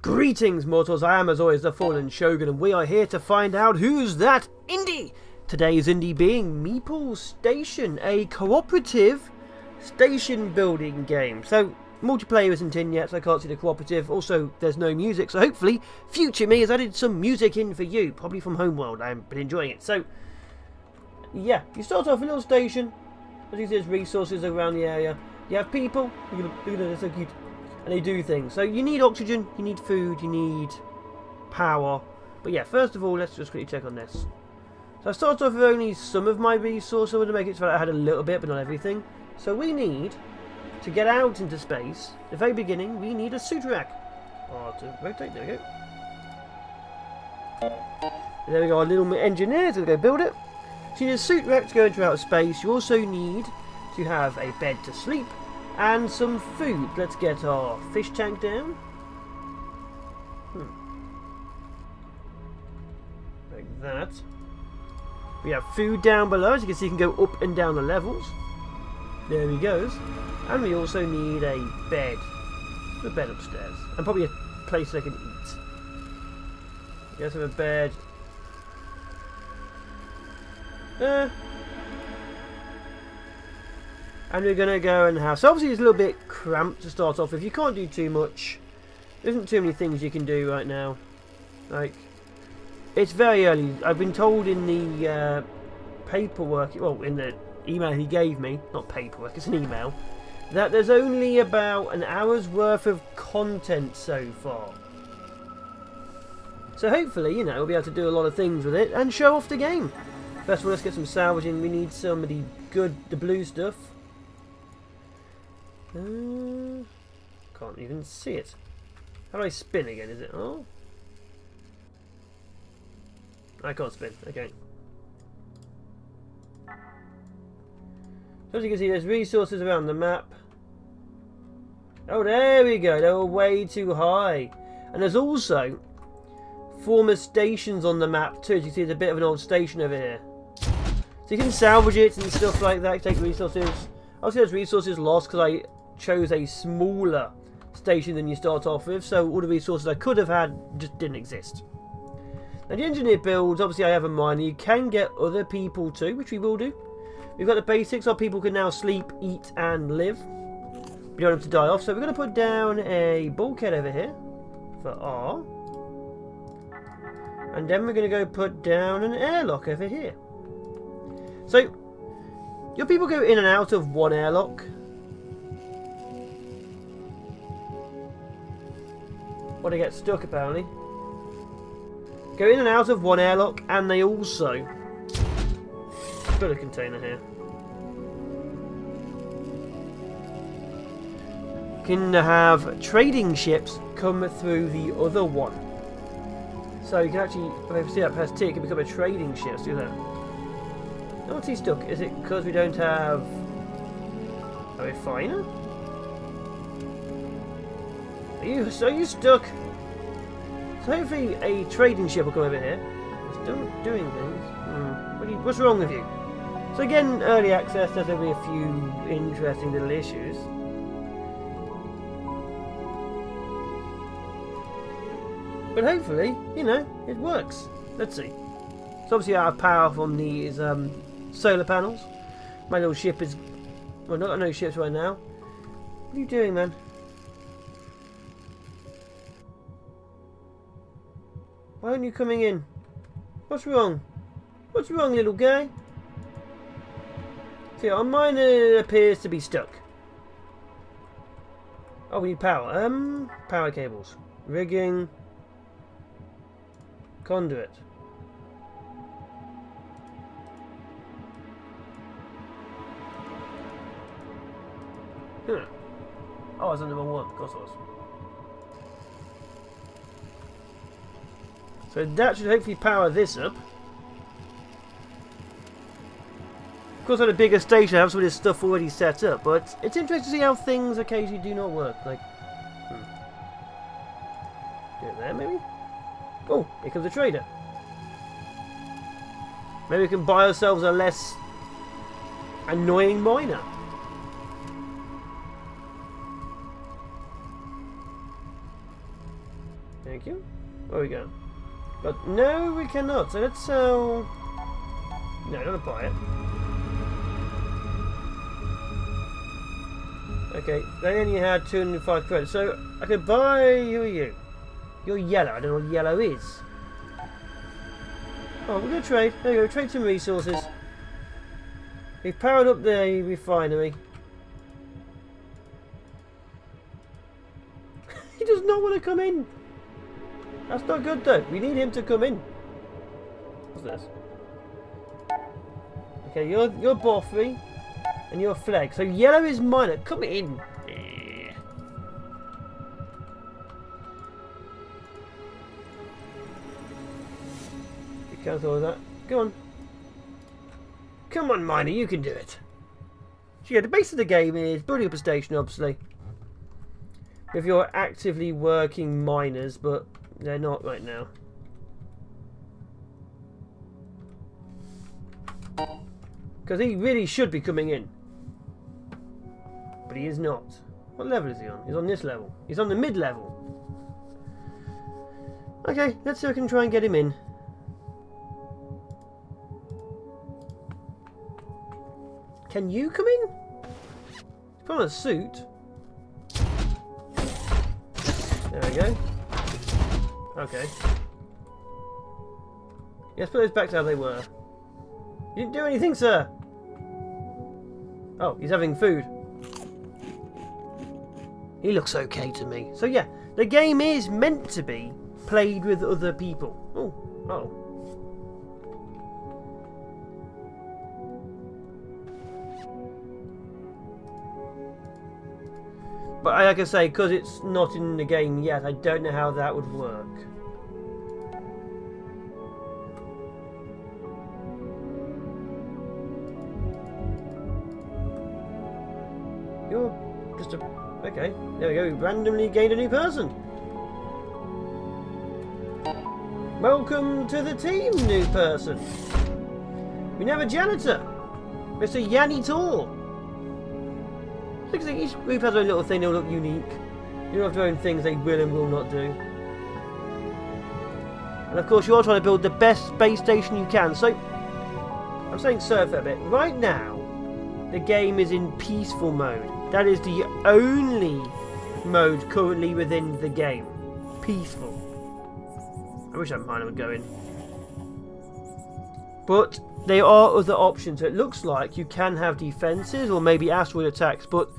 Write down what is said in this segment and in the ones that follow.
Greetings, mortals. I am, as always, the Fallen Shogun, and we are here to find out who's that indie. Today's indie being Meeple Station, a cooperative station building game. So, multiplayer isn't in yet, so I can't see the cooperative. Also, there's no music, so hopefully, future me has added some music in for you, probably from Homeworld. I've been enjoying it. So, yeah, you start off a little station. As you see, there's resources around the area. You have people. Look at that, they're so cute. And they do things. So you need oxygen, you need food, you need power. But yeah, first of all, let's just quickly check on this. So I started off with only some of my resources. I want to make it so I had a little bit, but not everything. So we need, to get out into space, at the very beginning, we need a suit rack. Oh, to rotate, there we go. And there we go, our little engineers are going to go build it. So you need a suit rack to go into outer space. You also need to have a bed to sleep. And some food. Let's get our fish tank down. Like that. We have food down below. As you can see, you can go up and down the levels. There he goes. And we also need a bed. A bed upstairs. And probably a place I can eat. Let's have a bed. And we're going to go and have... So obviously it's a little bit cramped to start off with. You can't do too much. There isn't too many things you can do right now. Like, it's very early. I've been told in the paperwork... Well, in the email he gave me. Not paperwork, it's an email. That there's only about an hour's worth of content so far. So hopefully, you know, we'll be able to do a lot of things with it and show off the game. First of all, let's get some salvaging. We need some of the blue stuff. Can't even see it. How do I spin again? Is it? Oh, I can't spin. Okay. So as you can see, there's resources around the map. Oh, there we go. They were way too high. And there's also former stations on the map too. As you can see, there's a bit of an old station over here. So you can salvage it and stuff like that. Take resources. Obviously, there's resources lost because I chose a smaller station than you start off with, so all the resources I could have had just didn't exist. Now the engineer builds, obviously I have a miner. You can get other people too, which we will do. We've got the basics, our people can now sleep, eat and live. We don't have to die off, so we're going to put down a bulkhead over here for R. And then we're going to go put down an airlock over here. So, your people go in and out of one airlock. Or they get stuck apparently. Go in and out of one airlock, and they also put a container here. Can have trading ships come through the other one. So you can actually, if you see that press T, it can become a trading ship. Let's do that. Now what's he stuck? Is it because we don't have a refiner? Are you stuck? So hopefully a trading ship will come over here. It's still doing things. What's wrong with you? So again, early access, there's only a few interesting little issues. But hopefully, you know, it works. Let's see. So obviously I have power from these solar panels. My little ship is... Well, not no ships right now. What are you doing, man? Why aren't you coming in? What's wrong? What's wrong, little guy? See, our miner appears to be stuck. Oh, we need power. Power cables. Rigging. Conduit. Huh. Oh, I was on the wrong one. Of course I was. So that should hopefully power this up. Of course, on a bigger station, I have some of this stuff already set up, but it's interesting to see how things occasionally do not work. Like, do it there, maybe? Oh, here comes a trader. Maybe we can buy ourselves a less annoying miner. Thank you. There we go. But no, we cannot. So let's sell... No, I don't want to buy it. Okay, they only had 205 credits, so I could buy... Who are you? You're yellow. I don't know what yellow is. Oh, we're going to trade. There you go, trade some resources. We've powered up the refinery. He does not want to come in. That's not good though. We need him to come in. What's this? Okay, you're Boffrey and you're Fleg. So yellow is minor. Come in. You cancel all that. Go on. Come on, Miner, you can do it. So yeah, the base of the game is building up a station, obviously. If you're actively working miners, but they're not right now. Because he really should be coming in. But he is not. What level is he on? He's on this level. He's on the mid-level. Okay, let's see if I can try and get him in. Can you come in? He's put on a suit. There we go. Okay. Let's put those back to how they were. You didn't do anything, sir. Oh, he's having food. He looks okay to me. So yeah, the game is meant to be played with other people. Oh, oh. But like I say, because it's not in the game yet, I don't know how that would work. You're just a... Okay, there we go. We randomly gained a new person. Welcome to the team, new person. We now have a janitor, Mr. Yanni Tor. Each group has their little thing, they'll look unique. You don't have their own things they will and will not do. And of course you are trying to build the best space station you can. So, I'm saying so for a bit. Right now, the game is in peaceful mode. That is the only mode currently within the game. Peaceful. I wish that miner would go in. But there are other options. It looks like you can have defences or maybe asteroid attacks, but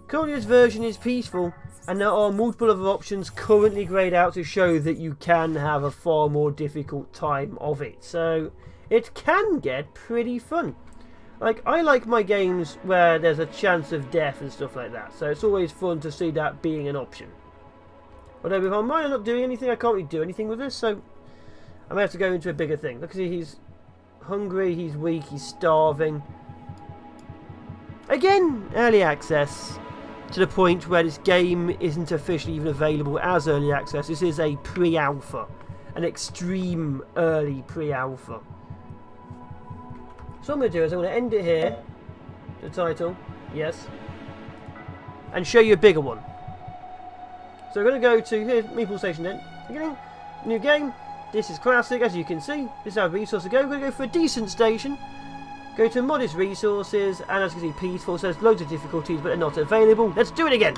currently this version is peaceful, and there are multiple other options currently grayed out to show that you can have a far more difficult time of it. So it can get pretty fun. Like, I like my games where there's a chance of death and stuff like that, so it's always fun to see that being an option. Although with our miner not doing anything, I can't really do anything with this, so I may have to go into a bigger thing. Look, see, he's hungry, he's weak, he's starving. Again, early access, to the point where this game isn't officially even available as early access. This is a pre-alpha, an extreme early pre-alpha. So what I'm going to do is I'm going to end it here, the title, yes, and show you a bigger one. So we're going to go to, here's Meeple Station then, beginning, new game. This is classic, as you can see. This is how resources go. We're going to go for a decent station. Go to modest resources, and as you can see, peaceful. So there's loads of difficulties, but they're not available. Let's do it again.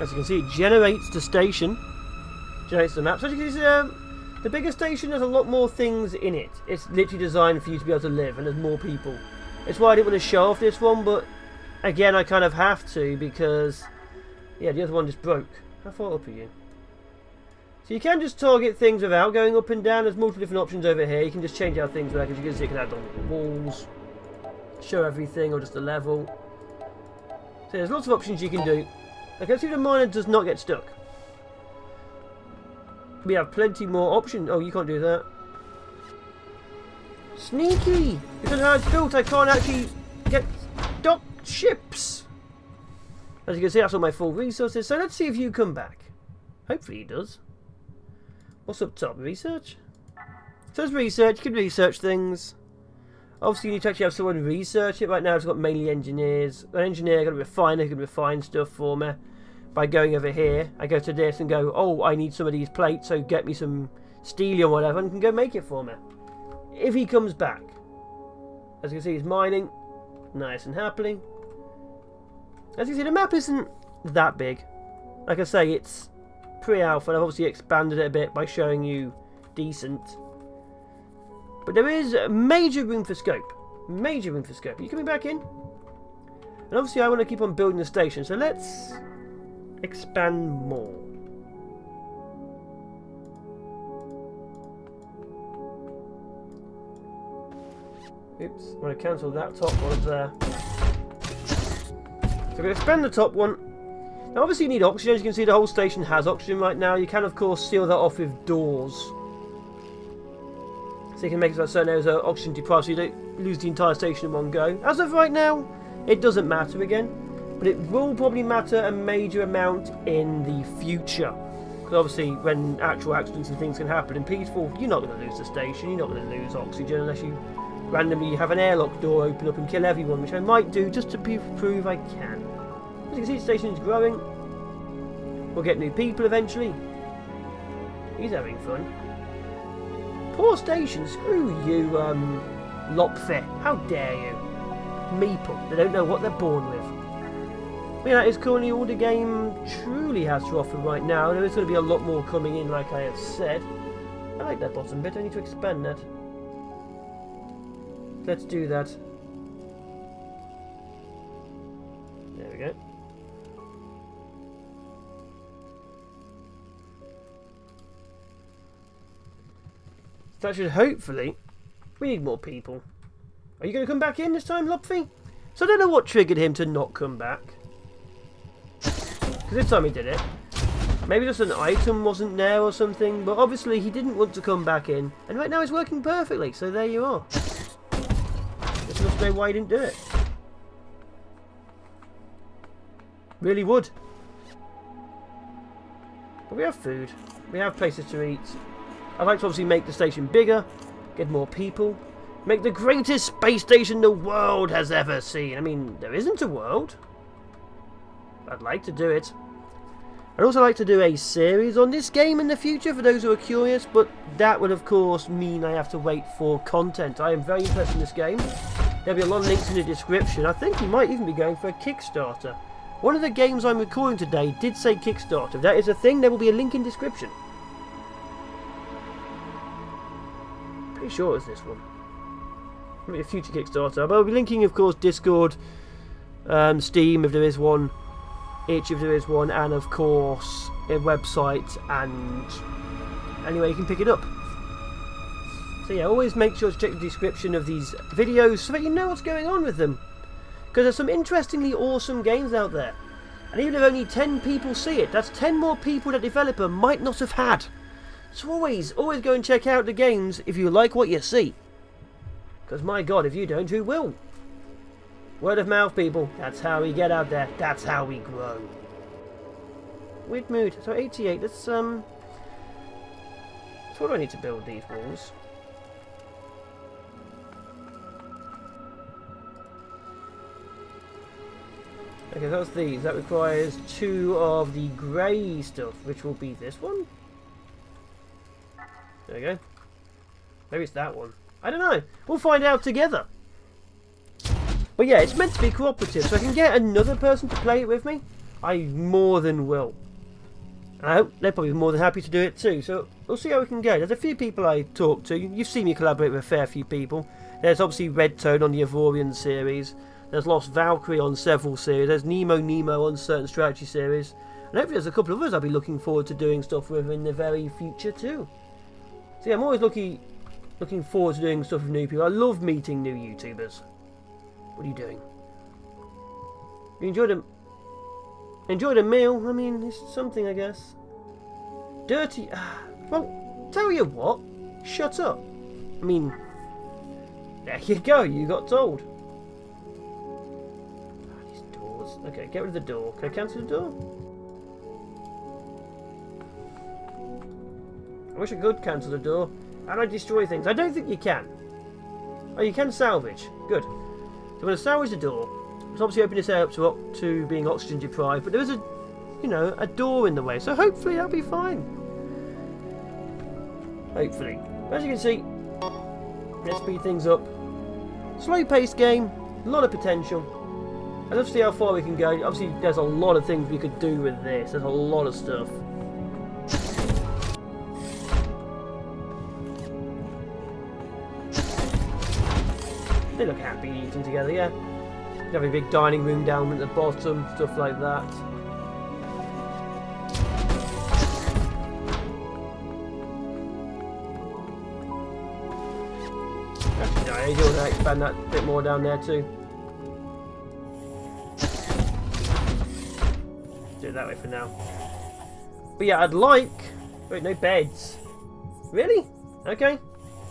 As you can see, it generates the station, generates the map. So as you can see, the bigger station has a lot more things in it. It's literally designed for you to be able to live, and there's more people. It's why I didn't want to show off this one, but again, I kind of have to because, yeah, the other one just broke. How far up are you? So you can just target things without going up and down. There's multiple different options over here. You can just change out things like, as you can see, you can add on walls, show everything, or just a level. So there's lots of options you can do. Okay, see if the miner does not get stuck. We have plenty more options. Oh, you can't do that. Sneaky! Because of how it's built, I can't actually get docked ships. As you can see, that's all my full resources. So let's see if you come back. Hopefully he does. What's up top? Research? So it's research. You can research things. Obviously, you need to actually have someone research it. Right now, it's got mainly engineers. An engineer, got a refiner, who can refine stuff for me. By going over here, I go to this and go, oh, I need some of these plates, so get me some steel or whatever, and can go make it for me. If he comes back. As you can see, he's mining. Nice and happily. As you can see, the map isn't that big. Like I say, it's pre-alpha, and I've obviously expanded it a bit by showing you decent. But there is major room for scope. Major room for scope. Are you coming back in? And obviously I want to keep on building the station, so let's expand more. Oops, I'm going to cancel that top one up there. So I'm going to expand the top one. Now obviously you need oxygen. As you can see, the whole station has oxygen right now. You can of course seal that off with doors. So you can make it so that certain areas are oxygen deprived so you don't lose the entire station in one go. As of right now, it doesn't matter again. But it will probably matter a major amount in the future. Because obviously when actual accidents and things can happen in peaceful, you're not going to lose the station. You're not going to lose oxygen unless you randomly have an airlock door open up and kill everyone, which I might do just to prove I can. As you can see, the station is growing. We'll get new people eventually. He's having fun. Poor station, screw you, Lopfe. How dare you? Meeple, they don't know what they're born with. But yeah, that is currently all the game truly has to offer right now. There is going to be a lot more coming in, like I have said. I like that bottom bit, I need to expand that. Let's do that. There we go. That should hopefully... We need more people. Are you going to come back in this time, Lopfy? So I don't know what triggered him to not come back. Because this time he did it. Maybe just an item wasn't there or something. But obviously he didn't want to come back in. And right now it's working perfectly. So there you are. Just must know why he didn't do it. Really would. But we have food. We have places to eat. I'd like to obviously make the station bigger, get more people, make the greatest space station the world has ever seen. I mean, there isn't a world. I'd like to do it. I'd also like to do a series on this game in the future for those who are curious, but that would of course mean I have to wait for content. I am very interested in this game. There'll be a lot of links in the description. I think we might even be going for a Kickstarter. One of the games I'm recording today did say Kickstarter. If that is a thing, there will be a link in description. Pretty sure it's this one. Maybe a future Kickstarter. But I'll be linking, of course, Discord, Steam if there is one, itch if there is one, and of course a website. And anyway, you can pick it up. So yeah, always make sure to check the description of these videos so that you know what's going on with them. Because there's some interestingly awesome games out there. And even if only 10 people see it, that's 10 more people that developer might not have had. So always go and check out the games if you like what you see. Because my god, if you don't, who will? Word of mouth, people. That's how we get out there. That's how we grow. Weird mood. So 88, let's, so what do I need to build these walls? Okay, that's these. That requires 2 of the grey stuff, which will be this one. There we go. Maybe it's that one. I don't know. We'll find out together. But yeah, it's meant to be cooperative, so I can get another person to play it with me. I more than will. And I hope they're probably more than happy to do it too. So we'll see how we can go. There's a few people I talk to. You've seen me collaborate with a fair few people. There's obviously Red Toad on the Avorian series. There's Lost Valkyrie on several series. There's Nemo on certain strategy series. And hopefully there's a couple of others I'll be looking forward to doing stuff with in the very future too. So yeah, I'm always looking forward to doing stuff with new people. I love meeting new YouTubers. What are you doing? You enjoyed a meal? I mean, it's something, I guess. Dirty... Well, tell you what. Shut up. I mean... There you go, you got told. These doors. Okay, get rid of the door. Can I cancel the door? I wish I could cancel the door. And I destroy things. I don't think you can. Oh, you can salvage. Good. So I'm going to salvage the door. It's obviously open this area up to being oxygen deprived, but there is a, you know, a door in the way. So hopefully that'll be fine. Hopefully. As you can see, let's speed things up. Slow-paced game, a lot of potential. I'd love to see how far we can go. Obviously, there's a lot of things we could do with this. There's a lot of stuff. They look happy eating together, yeah. You have a big dining room down at the bottom, stuff like that. Actually, no, you want to expand that a bit more down there too. Do it that way for now. But yeah, I'd like... Wait, no beds. Really? Okay.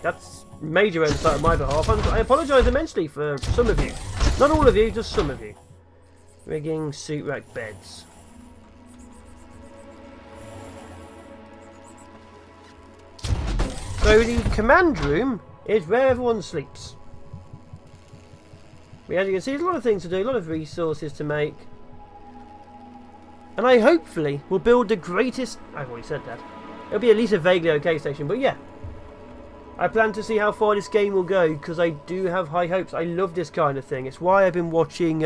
That's major oversight on my behalf. I apologise immensely for some of you. Not all of you, just some of you. Rigging, suit rack, beds. So the command room is where everyone sleeps. But as you can see, there's a lot of things to do, a lot of resources to make. And I hopefully will build the greatest... I've already said that. It'll be at least a vaguely okay station, but yeah. I plan to see how far this game will go, because I do have high hopes. I love this kind of thing. It's why I've been watching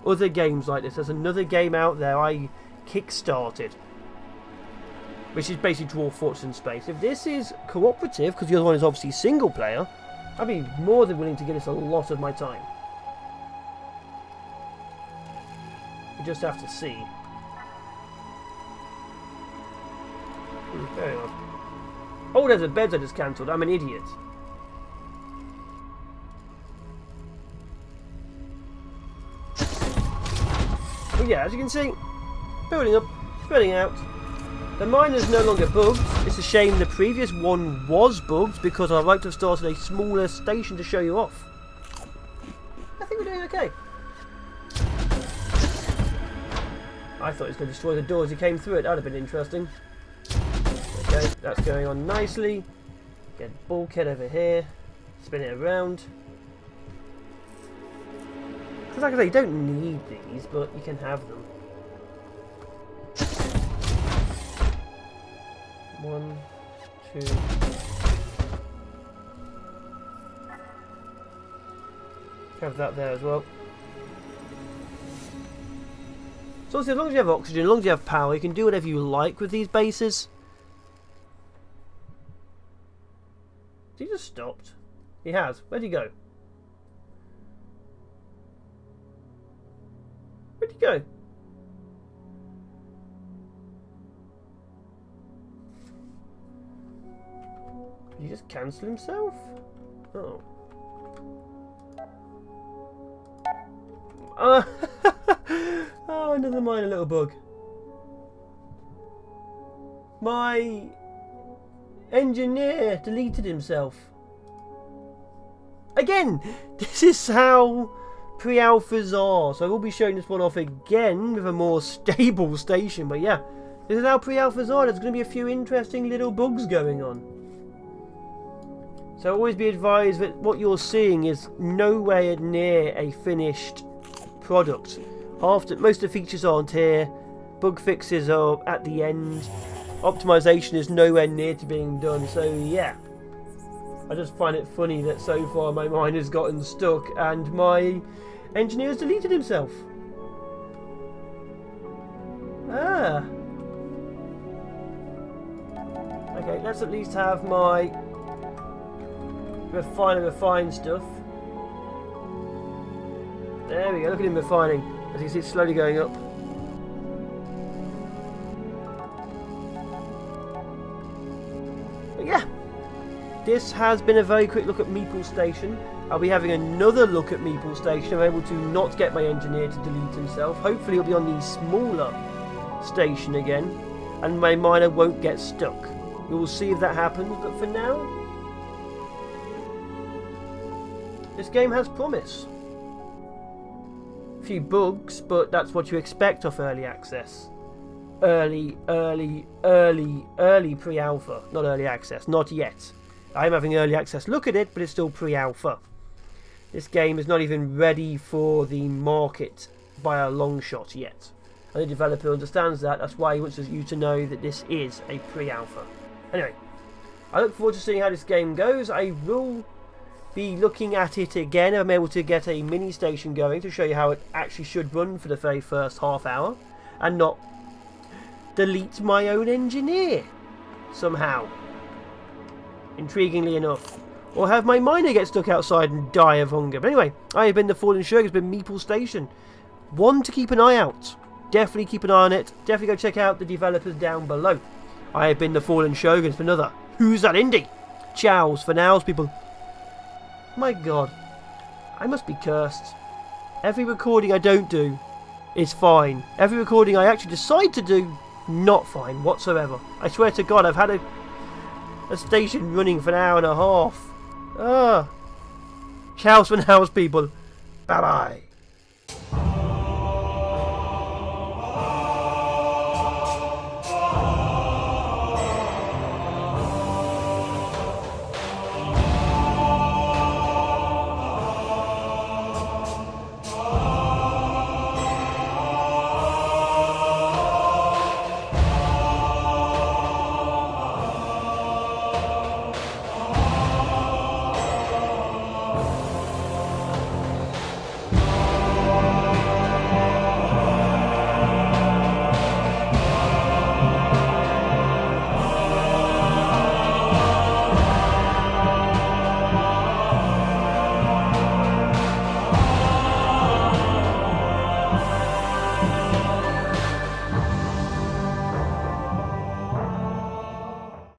other games like this. There's another game out there I kick-started, which is basically Dwarf Fortress in space. If this is cooperative, because the other one is obviously single player, I'd be more than willing to give this a lot of my time. We just have to see. Very odd. Oh, there's a bed I just cancelled. I'm an idiot. But yeah, as you can see, building up, spreading out. The mine is no longer bugged. It's a shame the previous one was bugged, because I'd like to have started a smaller station to show you off. I think we're doing okay. I thought it was going to destroy the door as he came through it. That would have been interesting. Okay, that's going on nicely. Get bulkhead over here. Spin it around. Because like I say, you don't need these, but you can have them. 1, 2. Have that there as well. So obviously, as long as you have oxygen, as long as you have power, you can do whatever you like with these bases. He just stopped. He has. Where'd he go? Where'd he go? Did he just cancel himself? Oh. Oh, another minor little bug. My engineer deleted himself. Again, this is how pre-alphas are. So I will be showing this one off again with a more stable station. But yeah, this is how pre-alphas are. There's going to be a few interesting little bugs going on. So always be advised that what you're seeing is nowhere near a finished product. Most of the features aren't here. Bug fixes are at the end. Optimization is nowhere near to being done. So yeah, I just find it funny that so far my mine has gotten stuck and my engineer has deleted himself. Ah. Okay, let's at least have my refine stuff. There we go, look at him refining. As you see, it's slowly going up. But yeah, this has been a very quick look at Meeple Station. I'll be having another look at Meeple Station. I'm able to not get my engineer to delete himself. Hopefully he'll be on the smaller station again, and my miner won't get stuck. We will see if that happens, but for now, this game has promise. A few bugs, but that's what you expect of early access. early pre-alpha. Not early access. Not yet. I'm having early access. Look at it, but it's still pre-alpha. This game is not even ready for the market by a long shot yet. And the developer understands that. That's why he wants you to know that this is a pre-alpha. Anyway, I look forward to seeing how this game goes. I will be looking at it again. I'm able to get a mini station going to show you how it actually should run for the very first half hour. And not delete my own engineer somehow. Intriguingly enough. Or have my miner get stuck outside and die of hunger. But anyway, I have been the Fallen Sugar. It's been Meeple Station. One to keep an eye out. Definitely keep an eye on it. Definitely go check out the developers down below. I have been the Fallen Shogun for another Who's That Indie? Ciao for now, people. My god. I must be cursed. Every recording I don't do is fine. Every recording I actually decide to do, not fine whatsoever. I swear to god, I've had a station running for an hour and a half. Ciao for now, people. Bye bye.